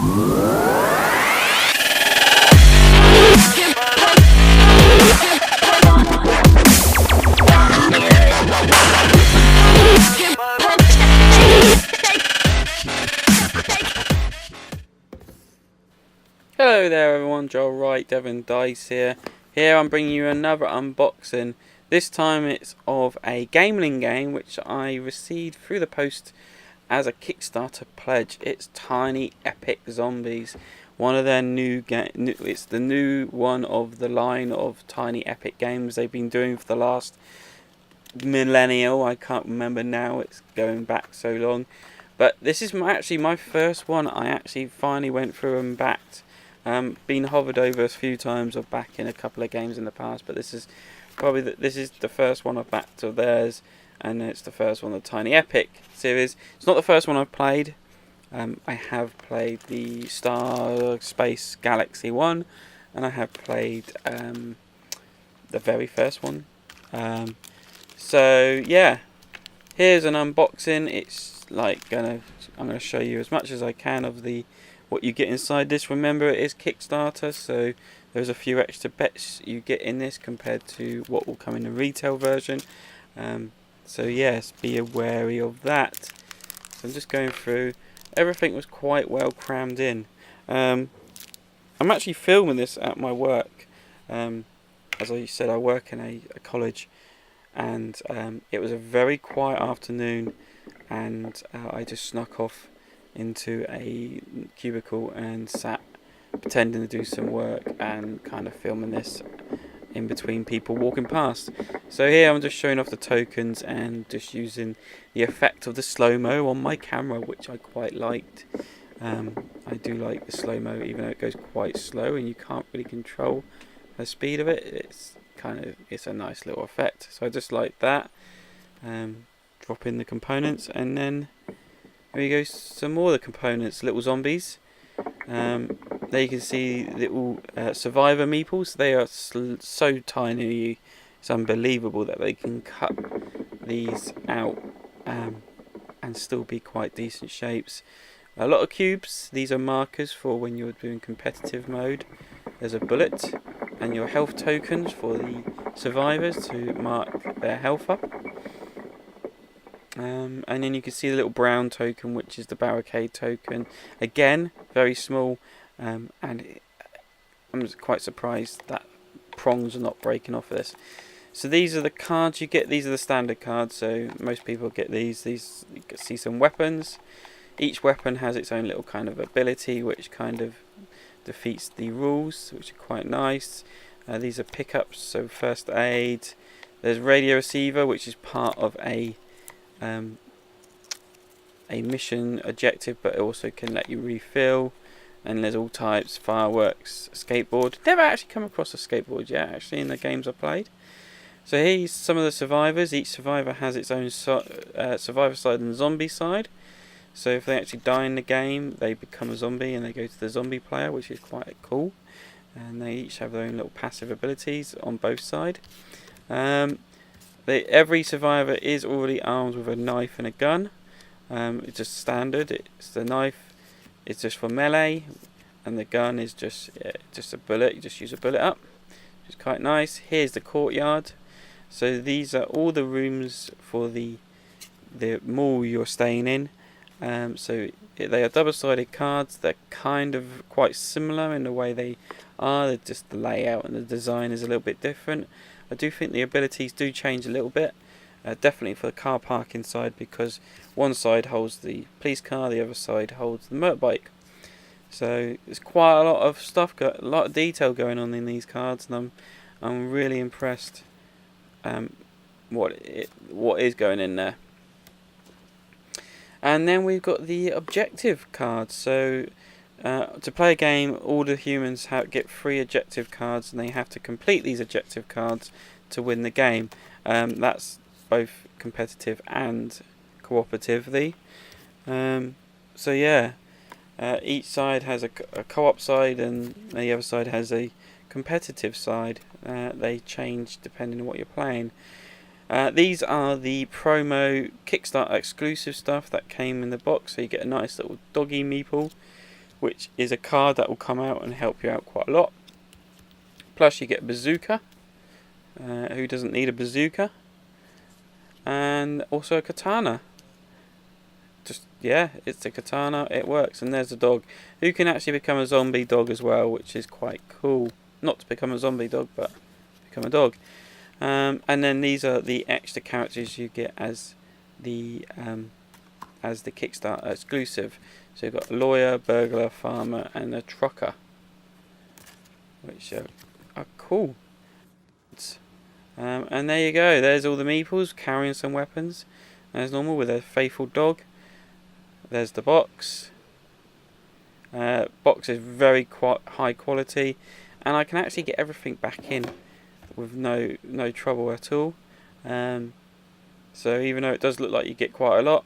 Hello there everyone, Wright, Devon Dice here. Here I'm bringing you another unboxing. This time it's of a Gamelyn game which I received through the post as a Kickstarter pledge. It's Tiny Epic Zombies. One of their it's the new one of the line of Tiny Epic games they've been doing for the last millennial. I can't remember now, it's going back so long. But this is actually my first one I actually finally went through and backed. Been hovered over a few times or back in a couple of games in the past, but this is probably this is the first one I've backed of theirs, and it's the first one of the Tiny Epic series. It's not the first one I've played. I have played the Star Space Galaxy one, and I have played the very first one. So yeah, here's an unboxing. It's like I'm gonna show you as much as I can of what you get inside this. Remember, it is Kickstarter, so there's a few extra bits you get in this compared to what will come in the retail version. So yes, be wary of that. So I'm just going through. Everything was quite well crammed in. I'm actually filming this at my work. As I said, I work in a college, and it was a very quiet afternoon, and I just snuck off into a cubicle and sat pretending to do some work and kind of filming this in between people walking past. So here I'm just showing off the tokens and just using the effect of the slow-mo on my camera, which I quite liked. I do like the slow-mo, even though it goes quite slow and you can't really control the speed of it. It's a nice little effect, so I just like that. Drop in the components, and then there you go, some more of the components, little zombies. There you can see little survivor meeples. They are so tiny, it's unbelievable that they can cut these out and still be quite decent shapes. A lot of cubes. These are markers for when you're doing competitive mode. There's a bullet and your health tokens for the survivors to mark their health up. And then you can see the little brown token, which is the barricade token. Again, very small, and I'm just quite surprised that prongs are not breaking off of this. So these are the cards you get. These are the standard cards, so most people get these. These, you can see some weapons. Each weapon has its own little kind of ability, which kind of defeats the rules, which are quite nice. These are pickups, so first aid. There's radio receiver, which is part of a mission objective, but it also can let you refill. And there's all types: fireworks, skateboard. Never actually come across a skateboard yet, actually, in the games I played. So here's some of the survivors. Each survivor has its own survivor side and zombie side. So if they actually die in the game, they become a zombie and they go to the zombie player, which is quite cool. And they each have their own little passive abilities on both sides. Every survivor is already armed with a knife and a gun. It's just standard. It's the knife is just for melee, and the gun is just a bullet. You just use a bullet up, which is quite nice. Here's the courtyard. So these are all the rooms for the mall you're staying in. So they are double-sided cards. They're kind of quite similar in the way they are. They're just the layout and the design is a little bit different. I do think the abilities do change a little bit, definitely for the car parking side, because one side holds the police car, the other side holds the motorbike. So there's quite a lot of stuff, a lot of detail going on in these cards, and I'm really impressed what is going in there. And then we've got the objective cards. So to play a game, all the humans get 3 objective cards, and they have to complete these objective cards to win the game. That's both competitive and cooperatively. So yeah, each side has a co-op side, and the other side has a competitive side. They change depending on what you're playing. These are the promo Kickstarter exclusive stuff that came in the box, so you get a nice little doggy meeple. which is a card that will come out and help you out quite a lot. Plus you get a bazooka. Who doesn't need a bazooka? And also a katana. Just, yeah, it's a katana, it works. And there's a dog who can actually become a zombie dog as well, which is quite cool. Not to become a zombie dog, but become a dog. And then these are the extra characters you get as the Kickstarter exclusive. So you've got a lawyer, burglar, farmer, and a trucker, which are cool. And there you go. There's all the meeples carrying some weapons, as normal, with a faithful dog. There's the box. Box is very high quality, and I can actually get everything back in with no trouble at all. So even though it does look like you get quite a lot,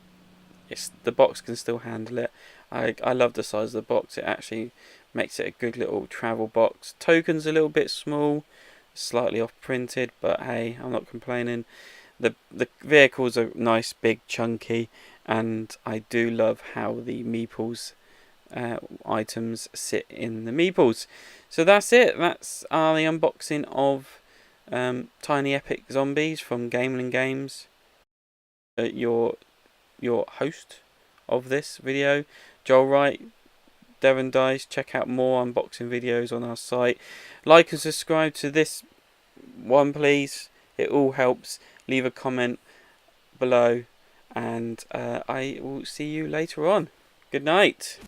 the box can still handle it. I love the size of the box. It actually makes it a good little travel box. Token's a little bit small, slightly off printed, but hey, I'm not complaining. The vehicles are nice, big, chunky, and I do love how the meeples items sit in the meeples. So that's it. That's the unboxing of Tiny Epic Zombies from Gamelyn Games. Your host of this video, Joel Wright, Devon Dice. Check out more unboxing videos on our site. Like and subscribe to this one, please. It all helps. Leave a comment below, and I will see you later on. Good night.